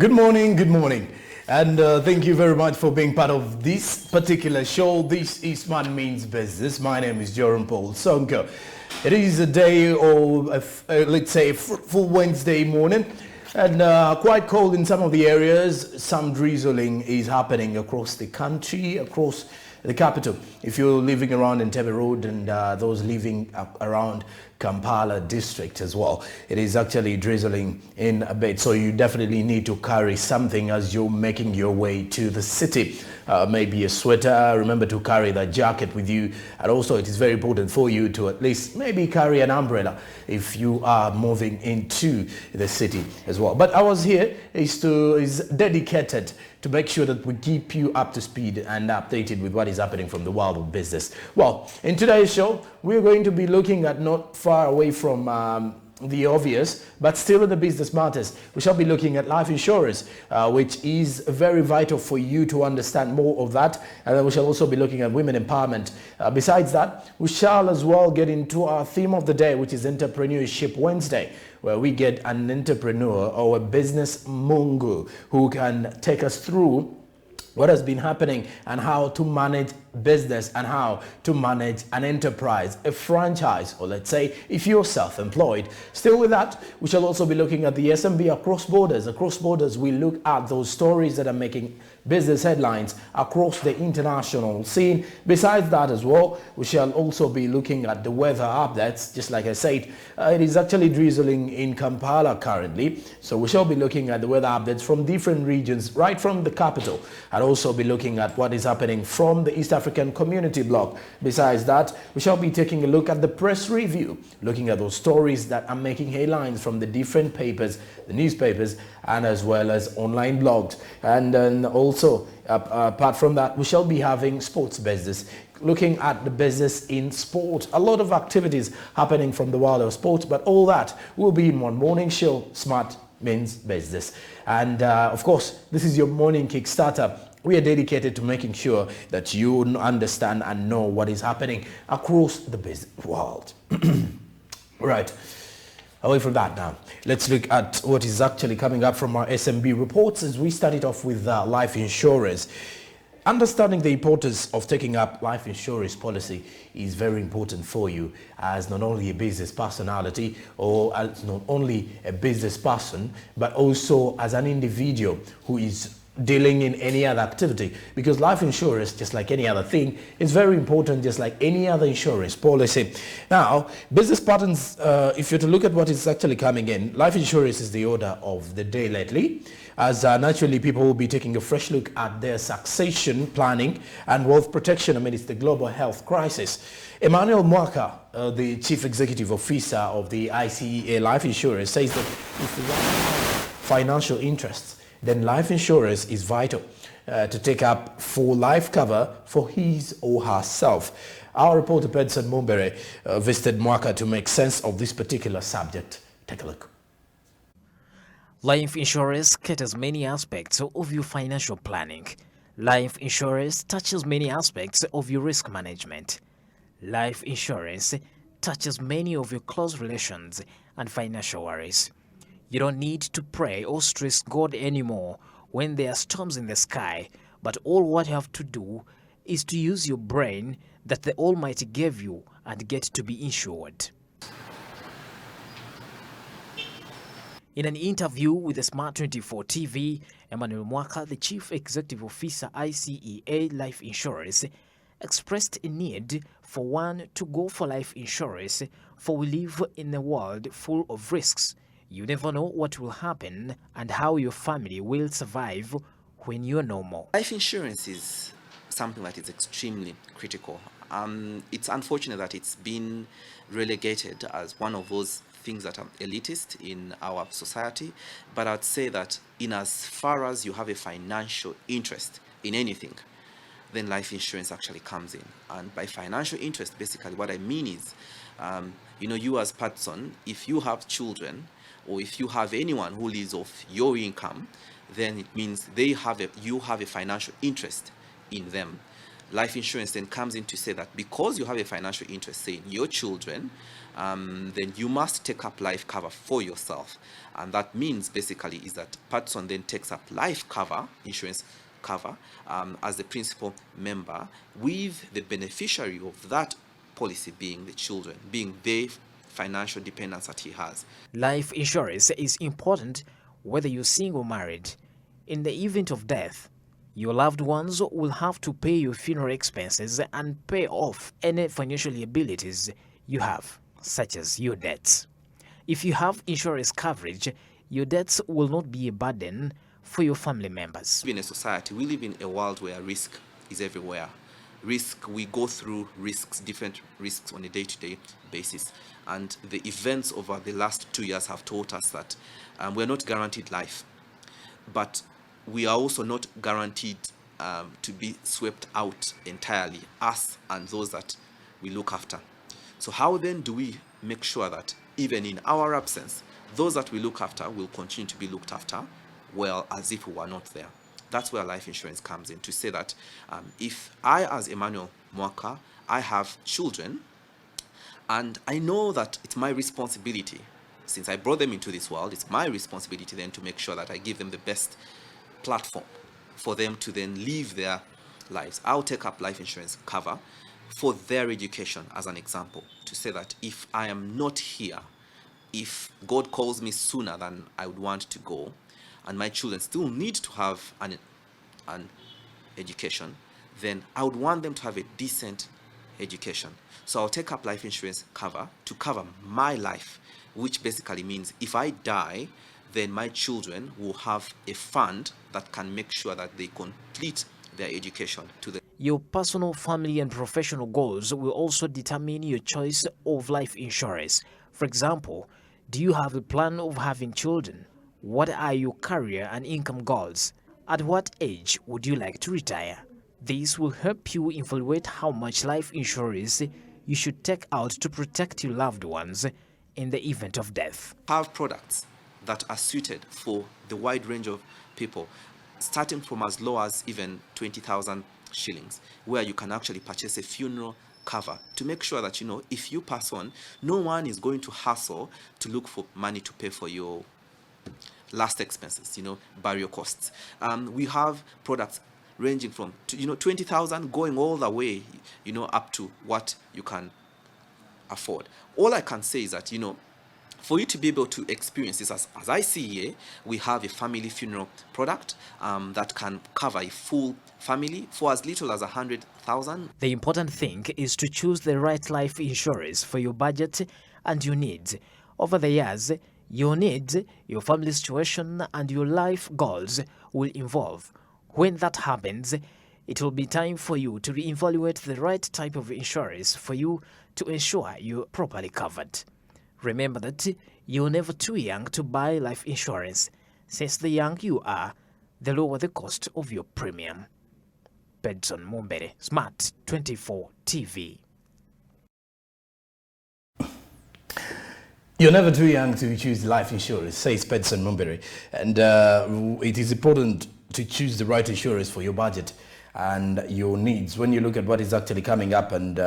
Good morning, and thank you very much for being part of this particular show. This is Man Means Business. My name is Jerome Paul Sonko. It is a day of, let's say, a fruitful Wednesday morning, and quite cold in some of the areas. Some drizzling is happening across the country, across the capital. If you're living around Entebbe Road and those living around Kampala district as well, it is actually drizzling in a bit, so you definitely need to carry something as you're making your way to the city. Maybe a sweater. Remember to carry that jacket with you, and also it is very important for you to at least maybe carry an umbrella if you are moving into the city as well. But ours here is dedicated to make sure that we keep you up to speed and updated with what is happening from the world of business. Well, in today's show, we're going to be looking at not far away from the obvious, but still in the business matters. We shall be looking at life insurance, which is very vital for you to understand more of that. And then we shall also be looking at women empowerment. Besides that, we shall as well get into our theme of the day, which is Entrepreneurship Wednesday, where we get an entrepreneur or a business mongo who can take us through what has been happening and how to manage business and how to manage an enterprise, a franchise, or let's say if you're self-employed. Still with that, we shall also be looking at the SMB across borders. Across borders, we look at those stories that are making business headlines across the international scene. Besides that as well, we shall also be looking at the weather updates. Just like I said, it is actually drizzling in Kampala currently, so we shall be looking at the weather updates from different regions right from the capital, and also be looking at what is happening from the East African Community Bloc. Besides that, we shall be taking a look at the press review, looking at those stories that are making headlines from the different papers, the newspapers, and as well as online blogs. And then also, apart from that, we shall be having sports business, looking at the business in sport. A lot of activities happening from the world of sports, but all that will be in one morning show, Smart Means Business. And of course, this is your morning Kickstarter. We are dedicated to making sure that you understand and know what is happening across the business world. Right. Away from that now, let's look at what is actually coming up from our SMB reports as we started off with life insurance. Understanding the importance of taking up life insurance policy is very important for you as not only a business personality or as not only a business person, but also as an individual who is dealing in any other activity, because life insurance, just like any other thing, is very important, just like any other insurance policy. Now, business patterns, if you're to look at what is actually coming in, life insurance is the order of the day lately, as naturally people will be taking a fresh look at their succession planning and wealth protection amidst the global health crisis. Emmanuel Mwaka, the Chief Executive Officer of the ICEA Life Insurance, says that if you have financial interests, then life insurance is vital to take up full life cover for his or herself. Our reporter Benson Mumbere visited Mwaka to make sense of this particular subject. Take a look. Life insurance caters many aspects of your financial planning. Life insurance touches many aspects of your risk management. Life insurance touches many of your close relations and financial worries. You don't need to pray or stress God anymore when there are storms in the sky, but all what you have to do is to use your brain that the Almighty gave you and get to be insured. In an interview with the Smart 24 TV, Emmanuel Mwaka, the Chief Executive Officer ICEA Life Insurance, expressed a need for one to go for life insurance, for we live in a world full of risks. You never know what will happen and how your family will survive when you're normal. Life insurance is something that is extremely critical. It's unfortunate that it's been relegated as one of those things that are elitist in our society, but I'd say that in as far as you have a financial interest in anything, then life insurance actually comes in. And by financial interest, basically what I mean is, you as person, if you have children, or if you have anyone who lives off your income, then it means you have a financial interest in them. life insurance then comes in to say that because you have a financial interest, say in your children, then you must take up life cover for yourself. And that means basically is that Patson then takes up life cover, insurance cover, as the principal member, with the beneficiary of that policy being the children, being the financial dependence that he has. Life insurance is important whether you're single or married. In the event of death, your loved ones will have to pay your funeral expenses and pay off any financial liabilities you have, such as your debts. If you have insurance coverage, your debts will not be a burden for your family members. In a society, we live in a world where risk is everywhere. We go through risks, different risks on a day-to-day basis. And the events over the last 2 years have taught us that we're not guaranteed life, but we are also not guaranteed to be swept out entirely, us and those that we look after. So how then do we make sure that even in our absence, those that we look after will continue to be looked after well as if we were not there? That's where life insurance comes in, to say that if I, as Emmanuel Mwaka, I have children, and I know that it's my responsibility, since I brought them into this world, it's my responsibility then to make sure that I give them the best platform for them to then live their lives. I'll take up life insurance cover for their education, as an example, to say that if I am not here, if God calls me sooner than I would want to go, and my children still need to have an education, then I would want them to have a decent education. So I'll take up life insurance cover to cover my life, which basically means if I die, then my children will have a fund that can make sure that they complete their education to the. Your personal, family, and professional goals will also determine your choice of life insurance. For example, do you have a plan of having children? What are your career and income goals? At what age would you like to retire? This will help you evaluate how much life insurance you should take out to protect your loved ones in the event of death. Have products that are suited for the wide range of people, starting from as low as even 20,000 shillings, where you can actually purchase a funeral cover to make sure that, if you pass on, no one is going to hustle to look for money to pay for your last expenses, burial costs. We have products ranging from 20,000 going all the way, up to what you can afford. All I can say is that, for you to be able to experience this, as I see here, we have a family funeral product that can cover a full family for as little as 100,000. The important thing is to choose the right life insurance for your budget and your needs. Over the years, your needs, your family situation, and your life goals will evolve. When that happens, it will be time for you to reevaluate the right type of insurance for you to ensure you're properly covered. Remember that you're never too young to buy life insurance. Since the young you are, the lower the cost of your premium. Pedson Mumbere, Smart 24 TV. You're never too young to choose life insurance, says Pedson Mumbere. And it is important to choose the right insurance for your budget and your needs. When you look at what is actually coming up and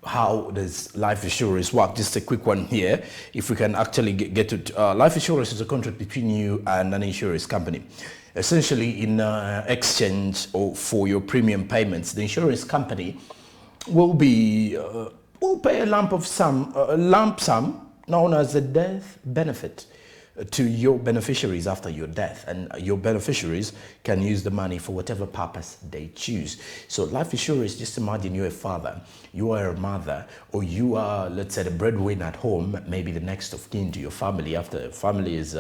how does life insurance work, just a quick one here. If we can actually get to life insurance is a contract between you and an insurance company. Essentially, in exchange for your premium payments, the insurance company will pay a lump sum known as a death benefit to your beneficiaries after your death, and your beneficiaries can use the money for whatever purpose they choose. So life insurance, just imagine you're a father, you are a mother, or you are, let's say, the breadwinner at home, maybe the next of kin to your family. After family is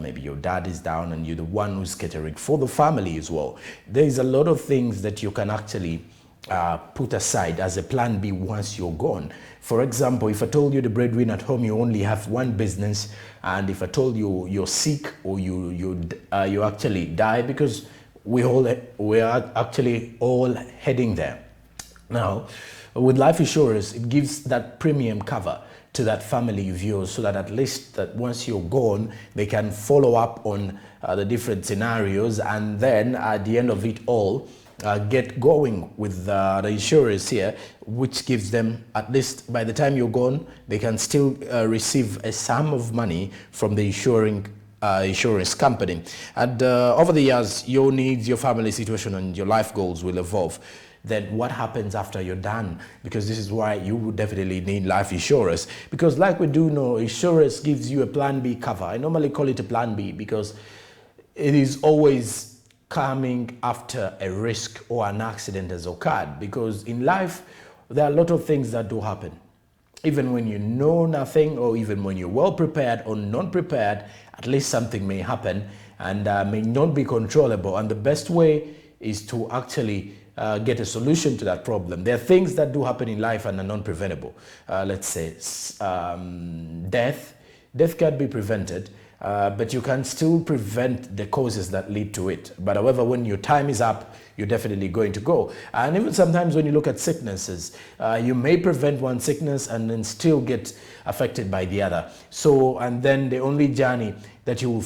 maybe your dad is down and you're the one who's catering for the family as well. There is a lot of things that you can actually put aside as a plan B once you're gone. For example, if I told you the breadwinner at home, you only have one business, and if I told you you're sick or you actually die, because we are actually all heading there. Now, with life insurance, it gives that premium cover to that family of yours, so that at least that once you're gone, they can follow up on the different scenarios, and then at the end of it all, get going with the insurers here, which gives them, at least by the time you're gone, they can still receive a sum of money from the insurance company. And over the years, your needs, your family situation, and your life goals will evolve. Then what happens after you're done? Because this is why you would definitely need life insurance. Because like we do know, insurance gives you a plan B cover. I normally call it a plan B because it is always coming after a risk or an accident has occurred. Because in life, there are a lot of things that do happen. Even when you know nothing, or even when you're well prepared or not prepared, at least something may happen and may not be controllable. And the best way is to actually get a solution to that problem. There are things that do happen in life and are non-preventable. Let's say death. Death can be prevented, but you can still prevent the causes that lead to it. But however, when your time is up, you're definitely going to go. And even sometimes when you look at sicknesses, you may prevent one sickness and then still get affected by the other. So, and then the only journey that you'll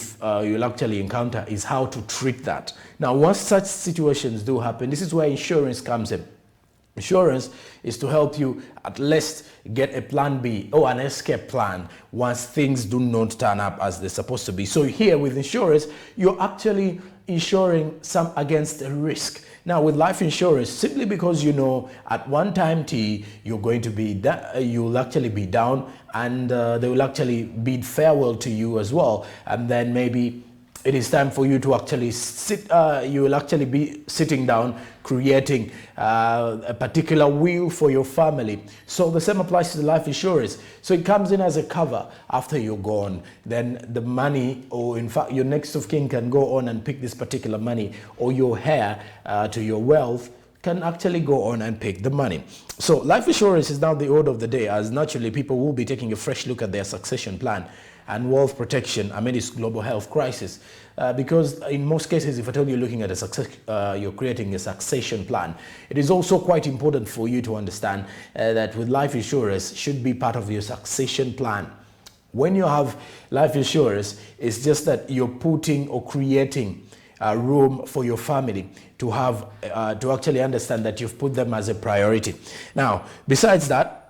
actually encounter is how to treat that. Now, once such situations do happen, this is where insurance comes in. Insurance is to help you at least get a plan B or an escape plan once things do not turn up as they're supposed to be. So here with insurance, you're actually insuring some against a risk. Now with life insurance, simply because you know at one time T you're going to be you'll actually be down, and they will actually bid farewell to you as well, and then maybe it is time for you to actually sit, you will actually be sitting down creating a particular will for your family. So the same applies to the life insurance. So it comes in as a cover after you're gone. Then the money, or in fact your next of kin can go on and pick this particular money, or your heir to your wealth can actually go on and pick the money. So life insurance is now the order of the day, as naturally people will be taking a fresh look at their succession plan and wealth protection amid this global health crisis. Because in most cases, if at all you're looking at you're creating a succession plan, it is also quite important for you to understand that with life insurance should be part of your succession plan. When you have life insurance, it's just that you're putting or creating room for your family to have to actually understand that you've put them as a priority. Now, besides that,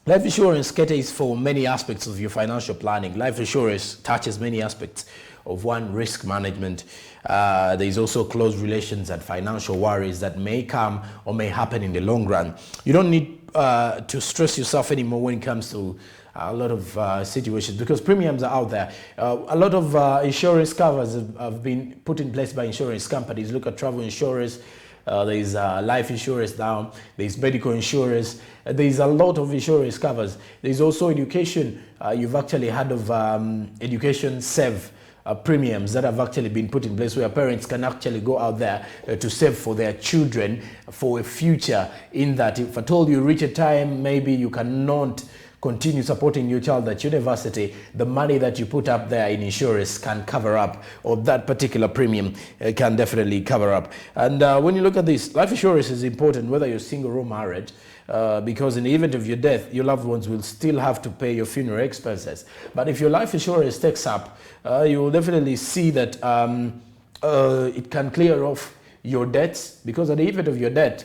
life insurance caters for many aspects of your financial planning. Life insurance touches many aspects of one, risk management. There is also close relations and financial worries that may come or may happen in the long run. You don't need to stress yourself anymore when it comes to a lot of situations, because premiums are out there. A lot of insurance covers have been put in place by insurance companies. Look at travel insurance. There's life insurance now, there's medical insurance, there's a lot of insurance covers. There's also education. You've actually heard of education save premiums that have actually been put in place, where parents can actually go out there to save for their children for a future, in that if at all you reach a time maybe you cannot continue supporting your child at university, the money that you put up there in insurance can cover up, or that particular premium can definitely cover up. And when you look at this, life insurance is important whether you're single or married, because in the event of your death, your loved ones will still have to pay your funeral expenses. But if your life insurance takes up, you will definitely see that it can clear off your debts, because at the event of your death,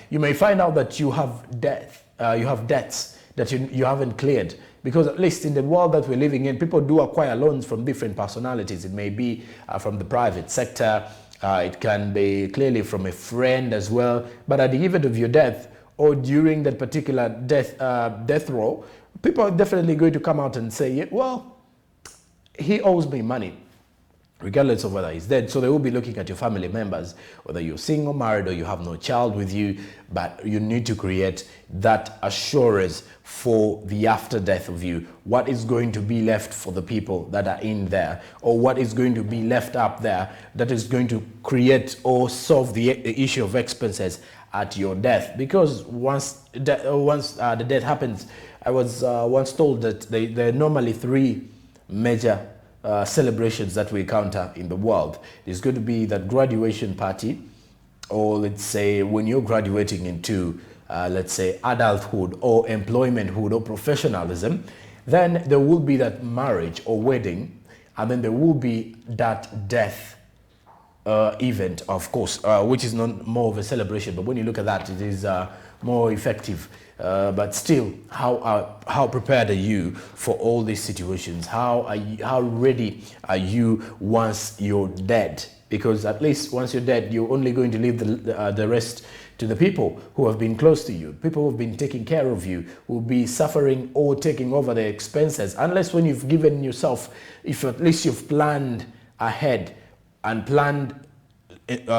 you may find out that you have debts that you haven't cleared. Because at least in the world that we're living in, people do acquire loans from different personalities. It may be from the private sector, it can be clearly from a friend as well. But at the event of your death, or during that particular death row, people are definitely going to come out and say, well, he owes me money, regardless of whether he's dead. So they will be looking at your family members, whether you're single, married, or you have no child with you, but you need to create that assurance for the after death of you. What is going to be left for the people that are in there, or what is going to be left up there that is going to create or solve the issue of expenses at your death. Because once the death happens, I was once told that there are normally three major celebrations that we encounter in the world. There's going to be that graduation party, or let's say when you're graduating into let's say adulthood or employmenthood or professionalism. Then there will be that marriage or wedding, and then there will be that death event, of course, which is not more of a celebration, but when you look at that, it is more effective. But still, how prepared are you for all these situations? How ready are you once you're dead? Because at least once you're dead, you're only going to leave the rest to the people who have been close to you, people who have been taking care of you, will be suffering or taking over the expenses. Unless when you've given yourself, if at least you've planned ahead and planned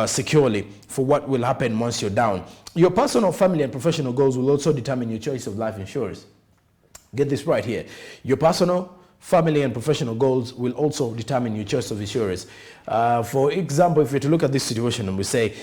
securely for what will happen once you're down. Your personal, family, and professional goals will also determine your choice of life insurance. Get this right here. Your personal, family, and professional goals will also determine your choice of insurance. For example, if you're to look at this situation and we say,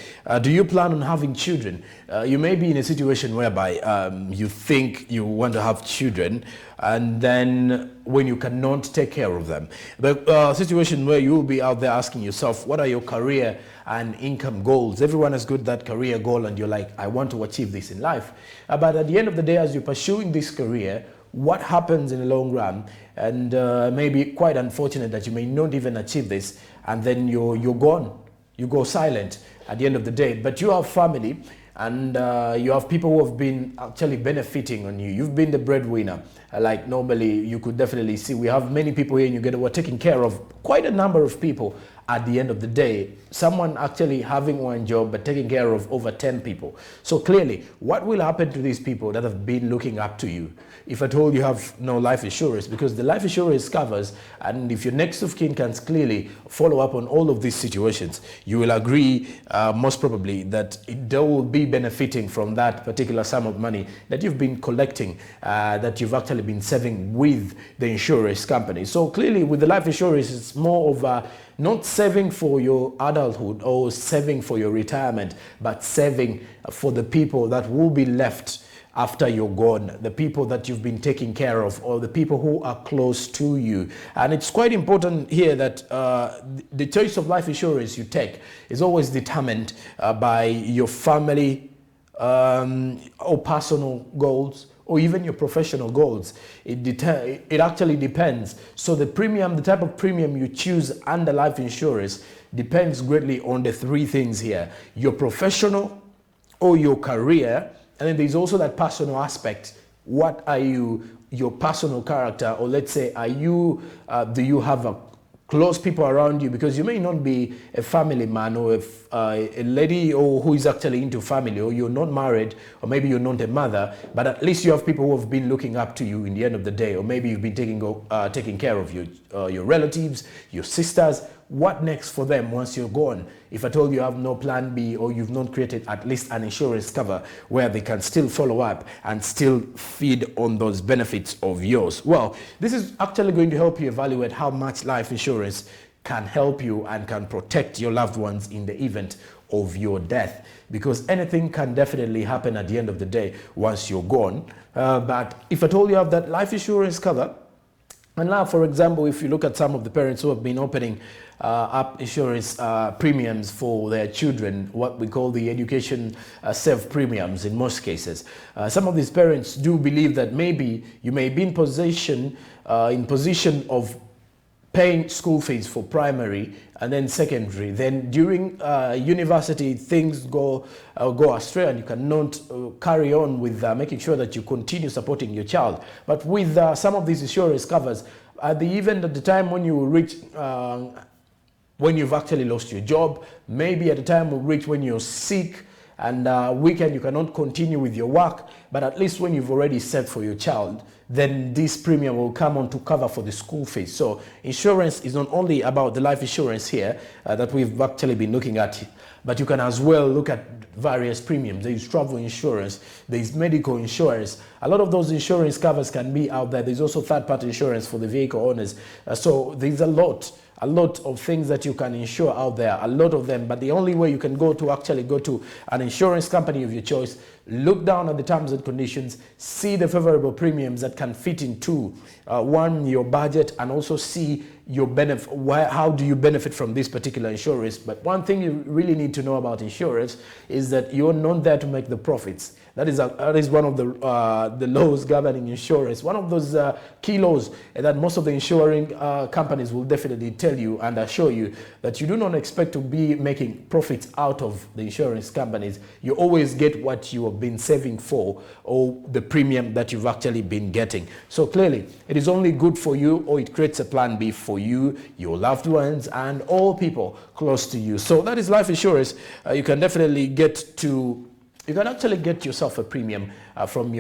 do you plan on having children? You may be in a situation whereby you think you want to have children, and then when you cannot take care of them. The situation where you will be out there asking yourself, what are your career and income goals? Everyone has got that career goal and you're like, I want to achieve this in life. But at the end of the day, as you're pursuing this career, what happens in the long run, and maybe quite unfortunate that you may not even achieve this, and then you're gone, you go silent at the end of the day. But you have family, and you have people who have been actually benefiting on you. You've been the breadwinner. Like normally you could definitely see, we have many people here in Uganda who are taking care of quite a number of people at the end of the day. Someone actually having one job but taking care of over 10 people. So clearly, what will happen to these people that have been looking up to you if at all you have no life insurance? Because the life insurance covers, and if your next of kin can clearly follow up on all of these situations, you will agree most probably that they will be benefiting from that particular sum of money that you've been collecting, that you've actually been saving with the insurance company. So clearly with the life insurance, it's more of not saving for your adulthood or saving for your retirement, but saving for the people that will be left after you're gone, the people that you've been taking care of, or the people who are close to you. And it's quite important here that the choice of life insurance you take is always determined by your family or personal goals, or even your professional goals. It actually depends. So the premium, the type of premium you choose under life insurance depends greatly on the three things here: your professional or your career, and then there's also that personal aspect. What are you, your personal character, or let's say, are you, do you have close people around you? Because you may not be a family man or a lady or who is actually into family, or you're not married, or maybe you're not a mother, but at least you have people who have been looking up to you in the end of the day, or maybe you've been taking care of your relatives, your sisters. What next for them once you're gone? If at all you have no plan B, or you've not created at least an insurance cover where they can still follow up and still feed on those benefits of yours. Well, this is actually going to help you evaluate how much life insurance can help you and can protect your loved ones in the event of your death, because anything can definitely happen at the end of the day once you're gone. But if at all you have that life insurance cover, and now, for example, if you look at some of the parents who have been opening up insurance premiums for their children, what we call the education self premiums in most cases, some of these parents do believe that maybe you may be in position of paying school fees for primary and then secondary. Then during university, things go astray and you cannot carry on with making sure that you continue supporting your child. But with some of these insurance covers, even at the time when you reach, when you've actually lost your job, maybe at the time will reach when you're sick and weekend you cannot continue with your work, but at least when you've already saved for your child, then this premium will come on to cover for the school fees. So insurance is not only about the life insurance here that we've actually been looking at, but you can as well look at various premiums. There is travel insurance, there is medical insurance. A lot of those insurance covers can be out there. There's also third-party insurance for the vehicle owners. So there's a lot of things that you can insure out there, a lot of them. But the only way you can go to an insurance company of your choice, look down at the terms and conditions, see the favorable premiums that can fit into your budget, and also see your benefit. How do you benefit from this particular insurance? But one thing you really need to know about insurance is that you're not there to make the profits. That is one of the laws governing insurance. One of those key laws that most of the insuring companies will definitely tell you and assure you that you do not expect to be making profits out of the insurance companies. You always get what you have been saving for, or the premium that you've actually been getting. So clearly, it is only good for you, or it creates a plan B for you, your loved ones, and all people close to you. So that is life insurance. You can definitely you can actually get yourself a premium from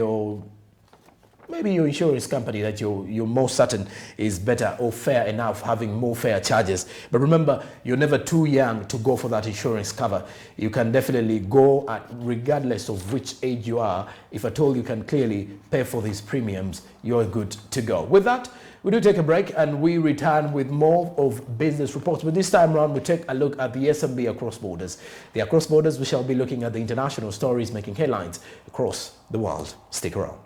maybe your insurance company that you're most certain is better or fair enough, having more fair charges. But remember, you're never too young to go for that insurance cover. You can definitely go regardless of which age you are. If at all you can clearly pay for these premiums, you're good to go. With that, we do take a break and we return with more of business reports. But this time around, we take a look at the SMB across borders. The across borders, we shall be looking at the international stories making headlines across the world. Stick around.